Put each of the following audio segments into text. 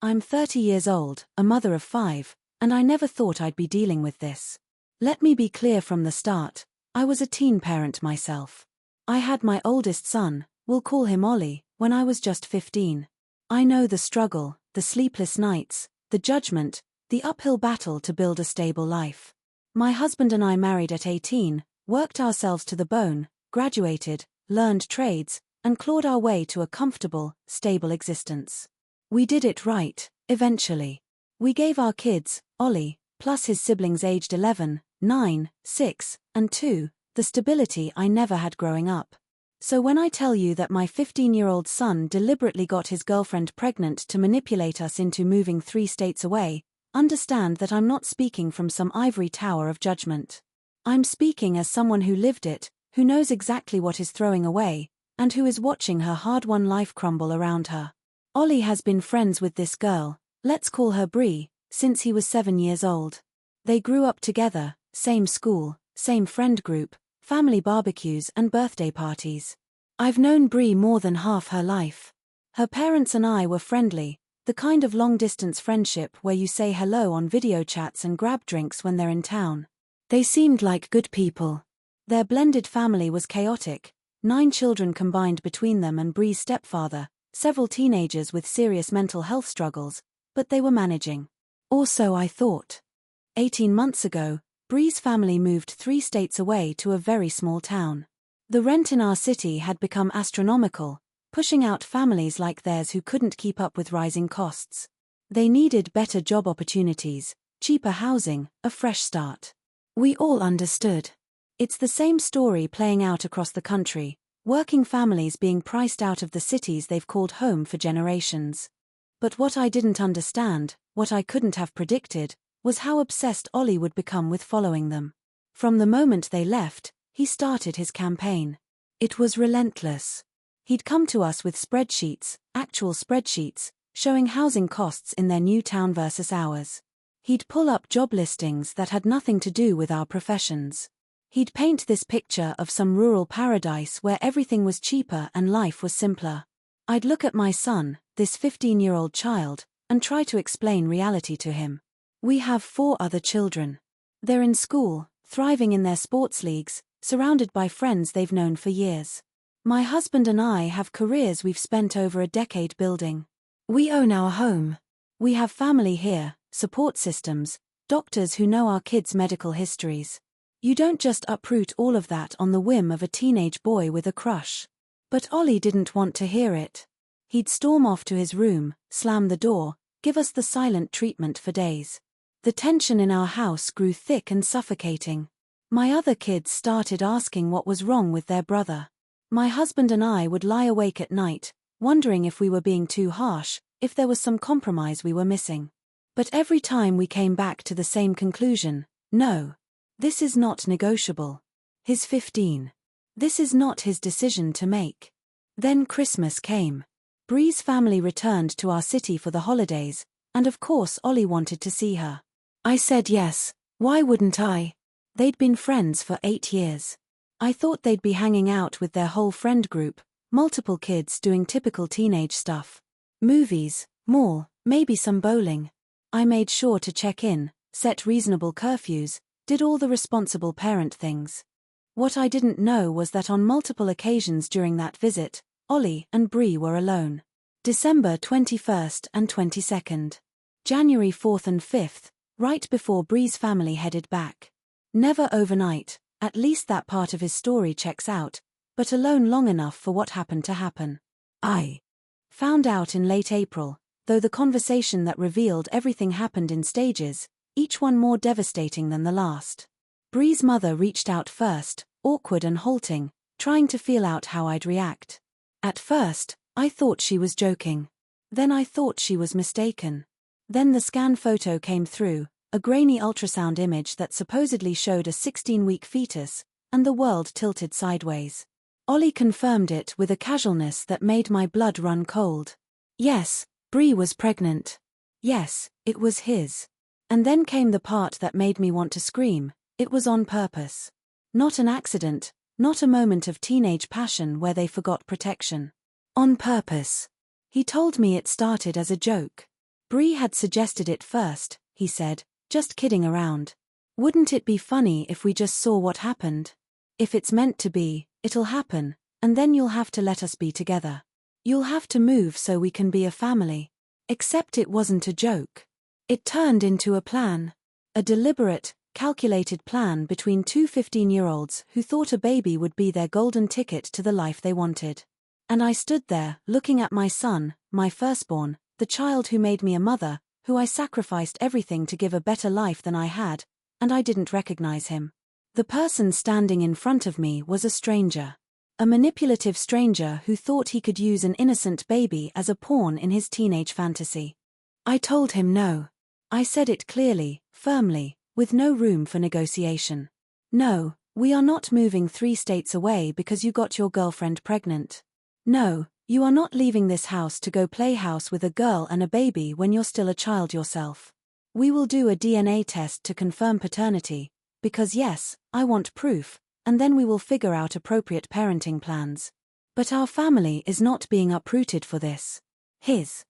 I'm 30 years old, a mother of 5, and I never thought I'd be dealing with this. Let me be clear from the start, I was a teen parent myself. I had my oldest son, we'll call him Ollie, when I was just 15. I know the struggle, the sleepless nights, the judgment, the uphill battle to build a stable life. My husband and I married at 18, worked ourselves to the bone, graduated, learned trades, and clawed our way to a comfortable, stable existence. We did it right, eventually. We gave our kids, Ollie, plus his siblings aged 11, 9, 6, and 2, the stability I never had growing up. So when I tell you that my 15-year-old son deliberately got his girlfriend pregnant to manipulate us into moving 3 states away, understand that I'm not speaking from some ivory tower of judgment. I'm speaking as someone who lived it, who knows exactly what is throwing away, and who is watching her hard-won life crumble around her. Ollie has been friends with this girl, let's call her Bree, since he was 7 years old. They grew up together, same school, same friend group, family barbecues and birthday parties. I've known Bree more than half her life. Her parents and I were friendly, the kind of long-distance friendship where you say hello on video chats and grab drinks when they're in town. They seemed like good people. Their blended family was chaotic, 9 children combined between them and Bree's stepfather, several teenagers with serious mental health struggles, but they were managing. Or so I thought. 18 months ago, Bree's family moved 3 states away to a very small town. The rent in our city had become astronomical, pushing out families like theirs who couldn't keep up with rising costs. They needed better job opportunities, cheaper housing, a fresh start. We all understood. It's the same story playing out across the country, working families being priced out of the cities they've called home for generations. But what I didn't understand, what I couldn't have predicted, was how obsessed Ollie would become with following them. From the moment they left, he started his campaign. It was relentless. He'd come to us with spreadsheets, actual spreadsheets, showing housing costs in their new town versus ours. He'd pull up job listings that had nothing to do with our professions. He'd paint this picture of some rural paradise where everything was cheaper and life was simpler. I'd look at my son, this 15-year-old child, and try to explain reality to him. We have 4 other children. They're in school, thriving in their sports leagues, surrounded by friends they've known for years. My husband and I have careers we've spent over a decade building. We own our home. We have family here, support systems, doctors who know our kids' medical histories. You don't just uproot all of that on the whim of a teenage boy with a crush. But Ollie didn't want to hear it. He'd storm off to his room, slam the door, give us the silent treatment for days. The tension in our house grew thick and suffocating. My other kids started asking what was wrong with their brother. My husband and I would lie awake at night, wondering if we were being too harsh, if there was some compromise we were missing. But every time we came back to the same conclusion: no. This is not negotiable. He's 15. This is not his decision to make. Then Christmas came. Bree's family returned to our city for the holidays, and of course Ollie wanted to see her. I said yes, why wouldn't I? They'd been friends for 8 years. I thought they'd be hanging out with their whole friend group, multiple kids doing typical teenage stuff. Movies, mall, maybe some bowling. I made sure to check in, set reasonable curfews, did all the responsible parent things. What I didn't know was that on multiple occasions during that visit, Ollie and Bree were alone. December 21st and 22nd. January 4th and 5th, right before Bree's family headed back. Never overnight, at least that part of his story checks out, but alone long enough for what happened to happen. I found out in late April, though the conversation that revealed everything happened in stages, each one more devastating than the last. Bree's mother reached out first, awkward and halting, trying to feel out how I'd react. At first, I thought she was joking. Then I thought she was mistaken. Then the scan photo came through, a grainy ultrasound image that supposedly showed a 16-week fetus, and the world tilted sideways. Ollie confirmed it with a casualness that made my blood run cold. Yes, Bree was pregnant. Yes, it was his. And then came the part that made me want to scream. It was on purpose. Not an accident, not a moment of teenage passion where they forgot protection. On purpose. He told me it started as a joke. Bree had suggested it first, he said, just kidding around. Wouldn't it be funny if we just saw what happened? If it's meant to be, it'll happen, and then you'll have to let us be together. You'll have to move so we can be a family. Except it wasn't a joke. It turned into a plan. A deliberate, calculated plan between two 15-year-olds who thought a baby would be their golden ticket to the life they wanted. And I stood there, looking at my son, my firstborn, the child who made me a mother, who I sacrificed everything to give a better life than I had, and I didn't recognize him. The person standing in front of me was a stranger. A manipulative stranger who thought he could use an innocent baby as a pawn in his teenage fantasy. I told him no. I said it clearly, firmly, with no room for negotiation. No, we are not moving 3 states away because you got your girlfriend pregnant. No, you are not leaving this house to go play house with a girl and a baby when you're still a child yourself. We will do a DNA test to confirm paternity, because yes, I want proof, and then we will figure out appropriate parenting plans. But our family is not being uprooted for this. His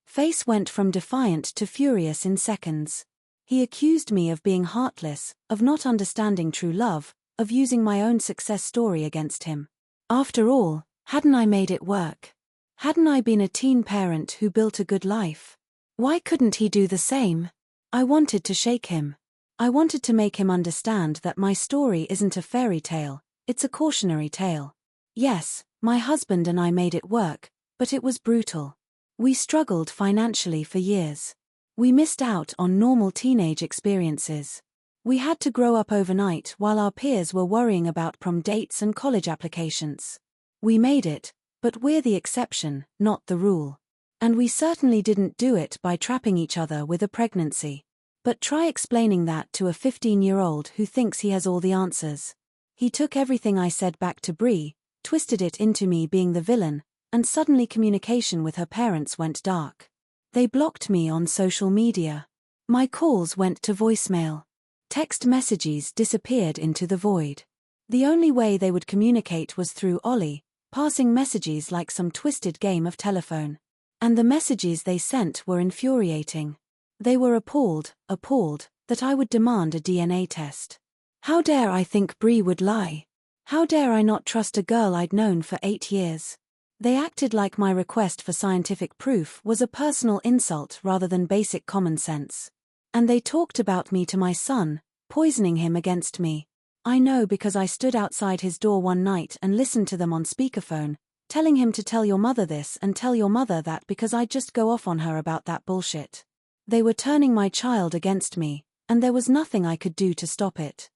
face went from defiant to furious in seconds. He accused me of being heartless, of not understanding true love, of using my own success story against him. After all, hadn't I made it work? Hadn't I been a teen parent who built a good life? Why couldn't he do the same? I wanted to shake him. I wanted to make him understand that my story isn't a fairy tale, it's a cautionary tale. Yes, my husband and I made it work, but it was brutal. We struggled financially for years. We missed out on normal teenage experiences. We had to grow up overnight while our peers were worrying about prom dates and college applications. We made it, but we're the exception, not the rule. And we certainly didn't do it by trapping each other with a pregnancy. But try explaining that to a 15-year-old who thinks he has all the answers. He took everything I said back to Bree, twisted it into me being the villain, and suddenly communication with her parents went dark. They blocked me on social media. My calls went to voicemail. Text messages disappeared into the void. The only way they would communicate was through Ollie, passing messages like some twisted game of telephone. And the messages they sent were infuriating. They were appalled, that I would demand a DNA test. How dare I think Bree would lie? How dare I not trust a girl I'd known for 8 years? They acted like my request for scientific proof was a personal insult rather than basic common sense. And they talked about me to my son, poisoning him against me. I know because I stood outside his door one night and listened to them on speakerphone, telling him to tell your mother this and tell your mother that because I'd just go off on her about that bullshit. They were turning my child against me, and there was nothing I could do to stop it.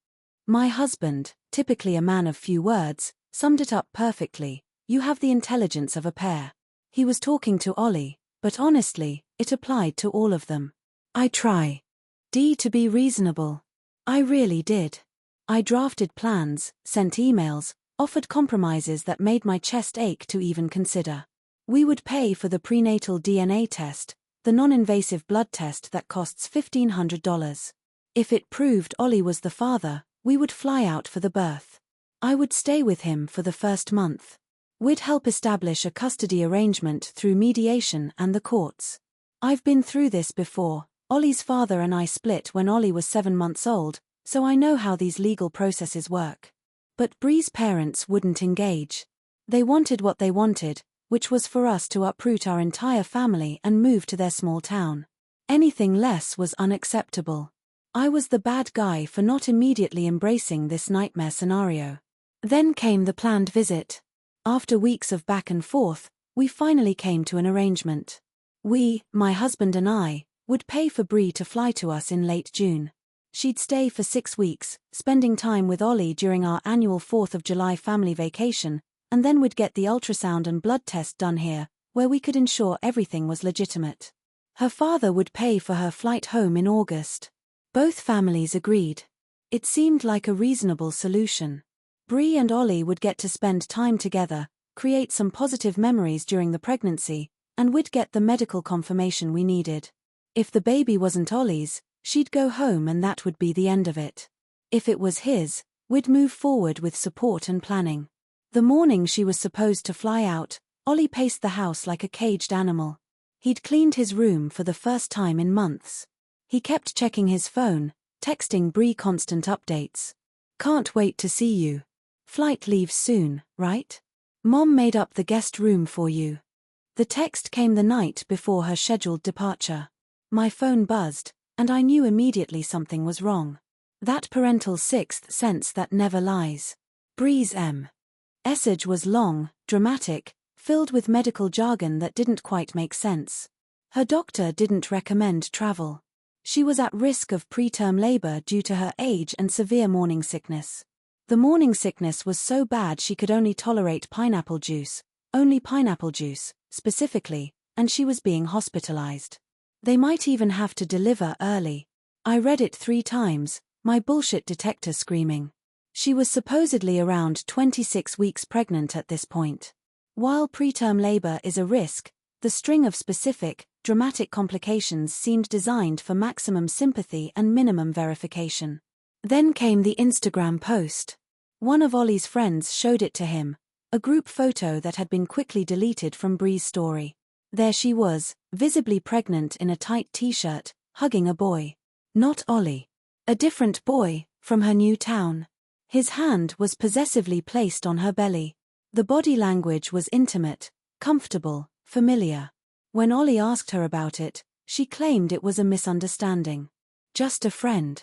My husband, typically a man of few words, summed it up perfectly. You have the intelligence of a pair. He was talking to Ollie, but honestly, it applied to all of them. I try to be reasonable. I really did. I drafted plans, sent emails, offered compromises that made my chest ache to even consider. We would pay for the prenatal DNA test, the non-invasive blood test that costs $1,500. If it proved Ollie was the father, we would fly out for the birth. I would stay with him for the first month. We'd help establish a custody arrangement through mediation and the courts. I've been through this before. Ollie's father and I split when Ollie was 7 months old, so I know how these legal processes work. But Bree's parents wouldn't engage. They wanted what they wanted, which was for us to uproot our entire family and move to their small town. Anything less was unacceptable. I was the bad guy for not immediately embracing this nightmare scenario. Then came the planned visit. After weeks of back and forth, we finally came to an arrangement. We, my husband and I, would pay for Bree to fly to us in late June. She'd stay for 6 weeks, spending time with Ollie during our annual 4th of July family vacation, and then we'd get the ultrasound and blood test done here, where we could ensure everything was legitimate. Her father would pay for her flight home in August. Both families agreed. It seemed like a reasonable solution. Bree and Ollie would get to spend time together, create some positive memories during the pregnancy, and we'd get the medical confirmation we needed. If the baby wasn't Ollie's, she'd go home and that would be the end of it. If it was his, we'd move forward with support and planning. The morning she was supposed to fly out, Ollie paced the house like a caged animal. He'd cleaned his room for the first time in months. He kept checking his phone, texting Bree constant updates. "Can't wait to see you. Flight leaves soon, right? Mom made up the guest room for you." The text came the night before her scheduled departure. My phone buzzed, and I knew immediately something was wrong. That parental sixth sense that never lies. Bree's message was long, dramatic, filled with medical jargon that didn't quite make sense. Her doctor didn't recommend travel. She was at risk of preterm labor due to her age and severe morning sickness. The morning sickness was so bad she could only tolerate pineapple juice, only pineapple juice, specifically, and she was being hospitalized. They might even have to deliver early. I read it 3 times, my bullshit detector screaming. She was supposedly around 26 weeks pregnant at this point. While preterm labor is a risk, the string of specific, dramatic complications seemed designed for maximum sympathy and minimum verification. Then came the Instagram post. One of Ollie's friends showed it to him, a group photo that had been quickly deleted from Bree's story. There she was, visibly pregnant in a tight t-shirt, hugging a boy. Not Ollie. A different boy, from her new town. His hand was possessively placed on her belly. The body language was intimate, comfortable, familiar. When Ollie asked her about it, she claimed it was a misunderstanding. Just a friend.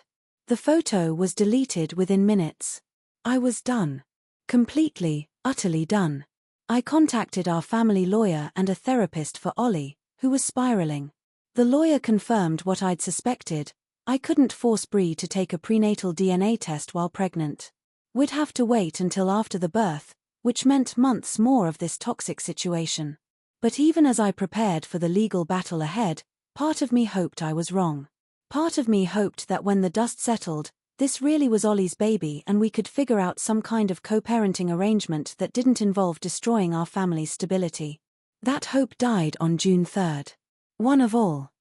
The photo was deleted within minutes. I was done. Completely, utterly done. I contacted our family lawyer and a therapist for Ollie, who was spiraling. The lawyer confirmed what I'd suspected. I couldn't force Bree to take a prenatal DNA test while pregnant. We'd have to wait until after the birth, which meant months more of this toxic situation. But even as I prepared for the legal battle ahead, part of me hoped I was wrong. Part of me hoped that when the dust settled, this really was Ollie's baby and we could figure out some kind of co-parenting arrangement that didn't involve destroying our family's stability. That hope died on June 3rd. One of all.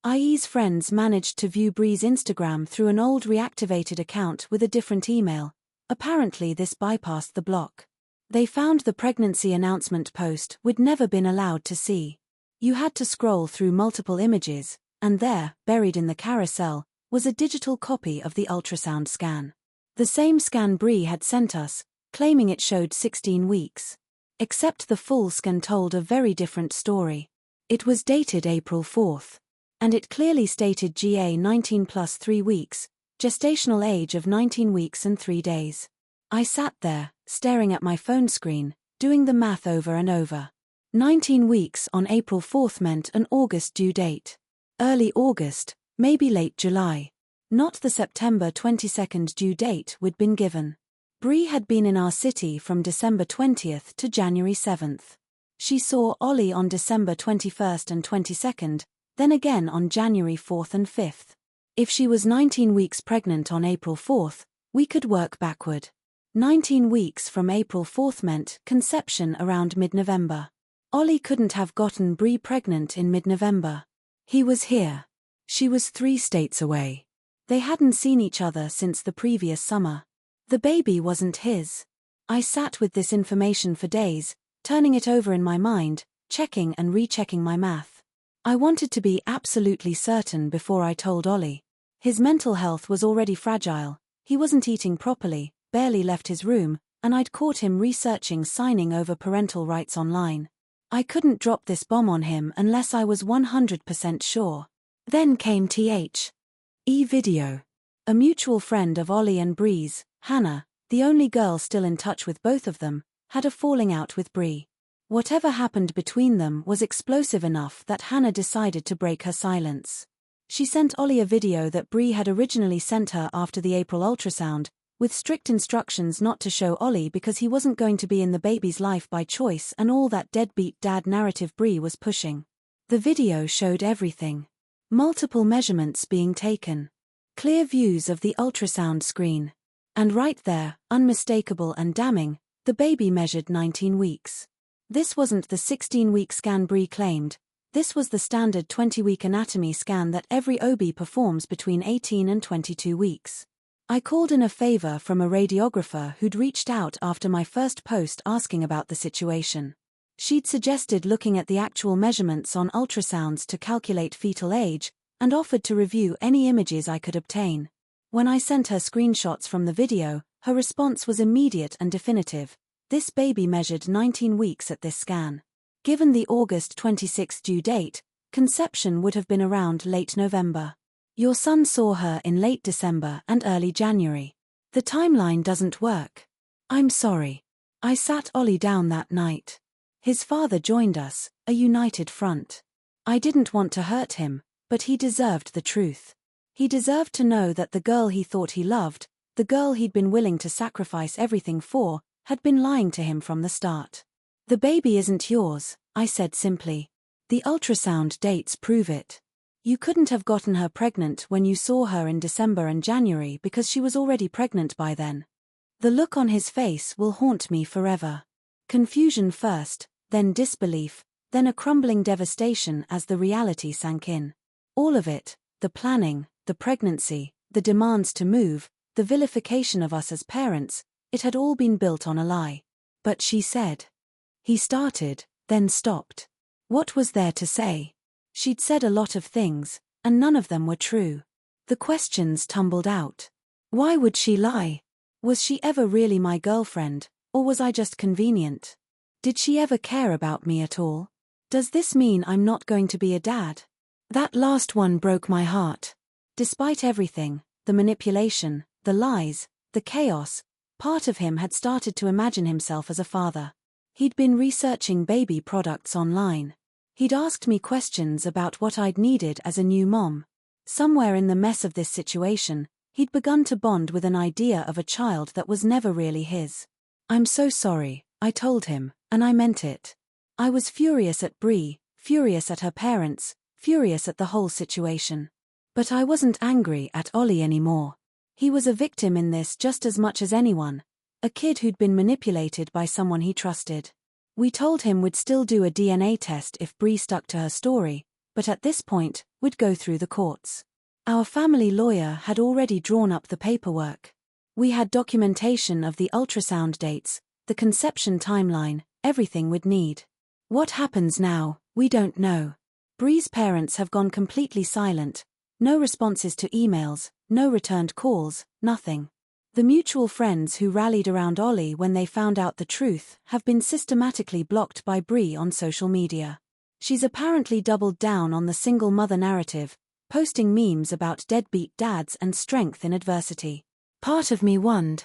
IE's friends managed to view Bree's Instagram through an old reactivated account with a different email. Apparently this bypassed the block. They found the pregnancy announcement post we'd never been allowed to see. You had to scroll through multiple images, and there, buried in the carousel, was a digital copy of the ultrasound scan. The same scan Bree had sent us, claiming it showed 16 weeks. Except the full scan told a very different story. It was dated April 4th. And it clearly stated GA 19 plus 3 weeks, gestational age of 19 weeks and 3 days. I sat there, staring at my phone screen, doing the math over and over. 19 weeks on April 4th meant an August due date. Early August, maybe late July. Not the September 22nd due date we'd been given. Bree had been in our city from December 20th to January 7th. She saw Ollie on December 21st and 22nd, then again on January 4th and 5th. If she was 19 weeks pregnant on April 4th, we could work backward. 19 weeks from April 4th meant conception around mid-November. Ollie couldn't have gotten Bree pregnant in mid-November. He was here. She was 3 states away. They hadn't seen each other since the previous summer. The baby wasn't his. I sat with this information for days, turning it over in my mind, checking and rechecking my math. I wanted to be absolutely certain before I told Ollie. His mental health was already fragile, he wasn't eating properly, barely left his room, and I'd caught him researching signing over parental rights online. I couldn't drop this bomb on him unless I was 100% sure. Then came THE video. A mutual friend of Ollie and Bree's, Hannah, the only girl still in touch with both of them, had a falling out with Bree. Whatever happened between them was explosive enough that Hannah decided to break her silence. She sent Ollie a video that Bree had originally sent her after the April ultrasound, with strict instructions not to show Ollie because he wasn't going to be in the baby's life by choice and all that deadbeat dad narrative Bree was pushing. The video showed everything. Multiple measurements being taken. Clear views of the ultrasound screen. And right there, unmistakable and damning, the baby measured 19 weeks. This wasn't the 16-week scan Bree claimed, this was the standard 20-week anatomy scan that every OB performs between 18 and 22 weeks. I called in a favor from a radiographer who'd reached out after my first post asking about the situation. She'd suggested looking at the actual measurements on ultrasounds to calculate fetal age, and offered to review any images I could obtain. When I sent her screenshots from the video, her response was immediate and definitive. This baby measured 19 weeks at this scan. Given the August 26 due date, conception would have been around late November. Your son saw her in late December and early January. The timeline doesn't work. I'm sorry. I sat Ollie down that night. His father joined us, a united front. I didn't want to hurt him, but he deserved the truth. He deserved to know that the girl he thought he loved, the girl he'd been willing to sacrifice everything for, had been lying to him from the start. The baby isn't yours, I said simply. The ultrasound dates prove it. You couldn't have gotten her pregnant when you saw her in December and January because she was already pregnant by then. The look on his face will haunt me forever. Confusion first, then disbelief, then a crumbling devastation as the reality sank in. All of it, the planning, the pregnancy, the demands to move, the vilification of us as parents, it had all been built on a lie. But she said. He started, then stopped. What was there to say? She'd said a lot of things, and none of them were true. The questions tumbled out. Why would she lie? Was she ever really my girlfriend, or was I just convenient? Did she ever care about me at all? Does this mean I'm not going to be a dad? That last one broke my heart. Despite everything, the manipulation, the lies, the chaos, part of him had started to imagine himself as a father. He'd been researching baby products online. He'd asked me questions about what I'd needed as a new mom. Somewhere in the mess of this situation, he'd begun to bond with an idea of a child that was never really his. I'm so sorry, I told him, and I meant it. I was furious at Bree, furious at her parents, furious at the whole situation. But I wasn't angry at Ollie anymore. He was a victim in this just as much as anyone, a kid who'd been manipulated by someone he trusted. We told him we'd still do a DNA test if Bree stuck to her story, but at this point, we'd go through the courts. Our family lawyer had already drawn up the paperwork. We had documentation of the ultrasound dates, the conception timeline, everything we'd need. What happens now, we don't know. Bree's parents have gone completely silent, no responses to emails, no returned calls, nothing. The mutual friends who rallied around Ollie when they found out the truth have been systematically blocked by Bree on social media. She's apparently doubled down on the single mother narrative, posting memes about deadbeat dads and strength in adversity. Part of me wondered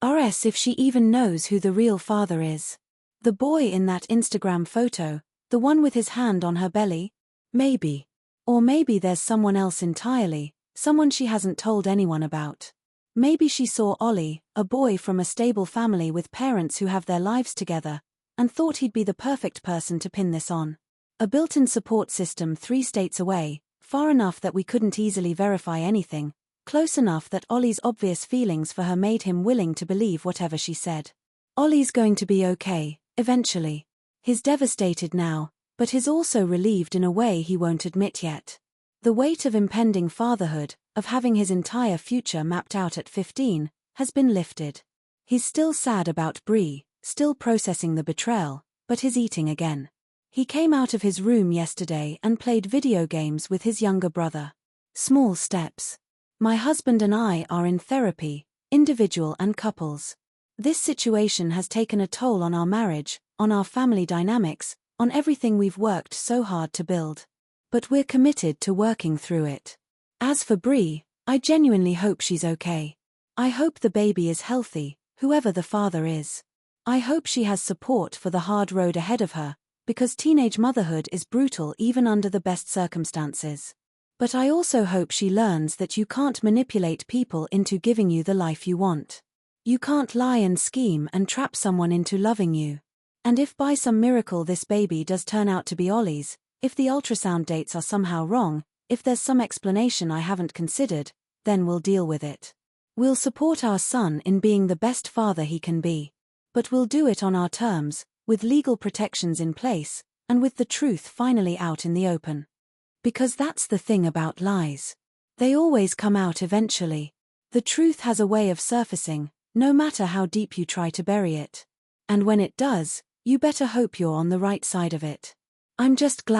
if she even knows who the real father is. The boy in that Instagram photo, the one with his hand on her belly? Maybe. Or maybe there's someone else entirely, someone she hasn't told anyone about. Maybe she saw Ollie, a boy from a stable family with parents who have their lives together, and thought he'd be the perfect person to pin this on. A built-in support system 3 states away, far enough that we couldn't easily verify anything, close enough that Ollie's obvious feelings for her made him willing to believe whatever she said. Ollie's going to be okay, eventually. He's devastated now, but he's also relieved in a way he won't admit yet. The weight of impending fatherhood, of having his entire future mapped out at 15, has been lifted. He's still sad about Bree, still processing the betrayal, but he's eating again. He came out of his room yesterday and played video games with his younger brother. Small steps. My husband and I are in therapy, individual and couples. This situation has taken a toll on our marriage, on our family dynamics, on everything we've worked so hard to build. But we're committed to working through it. As for Bree, I genuinely hope she's okay. I hope the baby is healthy, whoever the father is. I hope she has support for the hard road ahead of her, because teenage motherhood is brutal even under the best circumstances. But I also hope she learns that you can't manipulate people into giving you the life you want. You can't lie and scheme and trap someone into loving you. And if by some miracle this baby does turn out to be Ollie's, if the ultrasound dates are somehow wrong, if there's some explanation I haven't considered, then we'll deal with it. We'll support our son in being the best father he can be. But we'll do it on our terms, with legal protections in place, and with the truth finally out in the open. Because that's the thing about lies. They always come out eventually. The truth has a way of surfacing, no matter how deep you try to bury it. And when it does, You better hope you're on the right side of it. I'm just glad